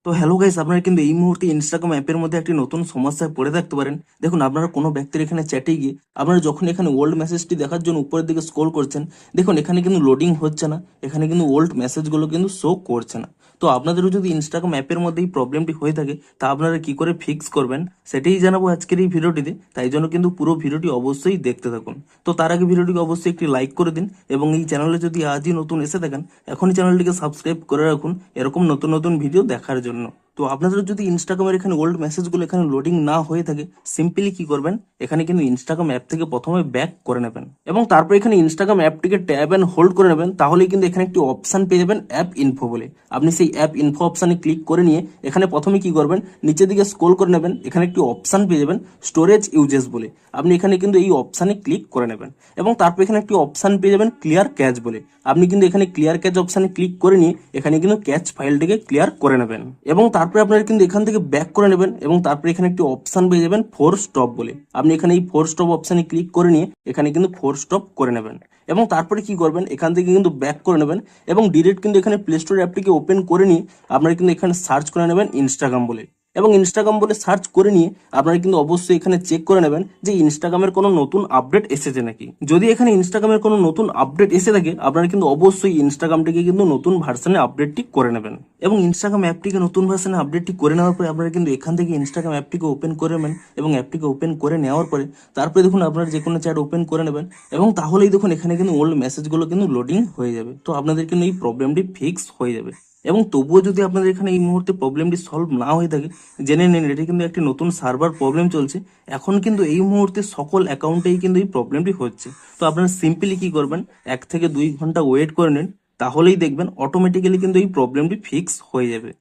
তো hello guys, আপনারা কিন্তু এই মুহূর্তে ইনস্টাগ্রাম অ্যাপের মধ্যে একটি নতুন সমস্যায় পড়ে থাকতে পারেন। দেখুন, আপনারা কোনো ব্যক্তির এখানে চ্যাটে গিয়ে আপনারা যখন এখানে ওল্ড মেসেজটি দেখার জন্য উপরের দিকে স্ক্রল করছেন, দেখুন এখানে কিন্তু লোডিং হচ্ছে না, এখানে কিন্তু ওল্ড মেসেজগুলো কিন্তু শো করছে না। তো আপনাদেরও যদি ইনস্টাগ্রাম অ্যাপের মধ্যে এই প্রবলেমটি হয়ে থাকে, তা আপনারা কি করে ফিক্স করবেন সেটাই জানাবো আজকের এই ভিডিওটিতে। তাই জন্য কিন্তু পুরো ভিডিওটি অবশ্যই দেখতে থাকুন। তো তার আগে ভিডিওটিকে অবশ্যই একটি লাইক করে দিন, এবং এই চ্যানেলে যদি আজই নতুন এসে থাকেন, এখনই চ্যানেলটিকে সাবস্ক্রাইব করে রাখুন এরকম নতুন নতুন ভিডিও দেখার জন্য। তো আপনাদের যদি ইনস্টাগ্রামের এখানে ওল্ড মেসেজগুলো এখানে লোডিং না হয়ে থাকে, সিম্পলি কি করবেন, এখানে কিন্তু ইনস্টাগ্রাম অ্যাপ থেকে প্রথমে ব্যাক করে নেবেন এবং তারপর এখানে ইনস্টাগ্রাম অ্যাপটিকে ট্যাব অ্যান্ড হোল্ড করে নেবেন। তাহলেই কিন্তু এখানে একটি অপশন পেয়ে যাবেন অ্যাপ ইনফো বলে। আপনি সেই অ্যাপ ইনফো অপশানে ক্লিক করে নিয়ে এখানে প্রথমে কি করবেন, নিচের দিকে স্ক্রল করে নেবেন, এখানে একটি অপশন পেয়ে যাবেন স্টোরেজ ইউজেস বলে। আপনি এখানে কিন্তু এই অপশানে ক্লিক করে নেবেন এবং তারপর এখানে একটি অপশন পেয়ে যাবেন ক্লিয়ার ক্যাচ বলে। আপনি কিন্তু এখানে ক্লিয়ার ক্যাচ অপশানে ক্লিক করে নিয়ে এখানে কিন্তু ক্যাচ ফাইলটিকে ক্লিয়ার করে নেবেন এবং তারপরে আপনারা কিন্তু এখান থেকে ব্যাক করে নেবেন এবং তারপরে এখানে একটি অপশন পেয়ে যাবেন ফোর স্টপ বলে। আপনি এখানে এই ফোর স্টপ অপশানে ক্লিক করে নিয়ে এখানে কিন্তু ফোর স্টপ করে নেবেন এবং তারপরে কি করবেন, এখান থেকে কিন্তু ব্যাক করে নেবেন এবং ডিরেক্ট কিন্তু এখানে প্লে স্টোর অ্যাপটিকে ওপেন করে নিয়ে আপনারা কিন্তু এখানে সার্চ করে নেবেন ইনস্টাগ্রাম বলে। এবং ইনস্টাগ্রাম বলে সার্চ করে নিয়ে আপনারা কিন্তু অবশ্যই এখানে চেক করে নেবেন যে ইনস্টাগ্রামের কোনো নতুন আপডেট এসেছে নাকি। যদি এখানে ইনস্টাগ্রামের কোনো নতুন আপডেট এসে থাকে, আপনারা কিন্তু অবশ্যই ইনস্টাগ্রামটিকে কিন্তু নতুন ভার্সনে আপডেটটি করে নেবেন এবং ইনস্টাগ্রাম অ্যাপটিকে নতুন ভার্সনে আপডেটটি করে নেওয়ার পরে আপনারা কিন্তু এখান থেকে ইনস্টাগ্রাম অ্যাপটিকে ওপেন করে নেবেন এবং অ্যাপটিকে ওপেন করে নেওয়ার পরে তারপরে দেখুন আপনারা যে কোনো চ্যাট ওপেন করে নেবেন এবং তাহলেই দেখুন এখানে কিন্তু ওল্ড মেসেজগুলো কিন্তু লোডিং হয়ে যাবে। তো আপনাদের কিন্তু এই প্রবলেমটি ফিক্স হয়ে যাবে। এবং তবুও যদি আপনাদের এখানে এই মুহূর্তে প্রবলেমটি সলভ না হয়ে থাকে, জেনে নিন এটা কিন্তু একটি নতুন সার্ভার প্রবলেম চলছে। এখন কিন্তু এই মুহূর্তে সকল অ্যাকাউন্টেই কিন্তু এই প্রবলেমটি হচ্ছে। তো আপনারা সিম্পলি কি করবেন, 1 থেকে 2 ঘন্টা ওয়েট করে নিন, তাহলেই দেখবেন অটোমেটিক্যালি কিন্তু এই প্রবলেমটি ফিক্স হয়ে যাবে।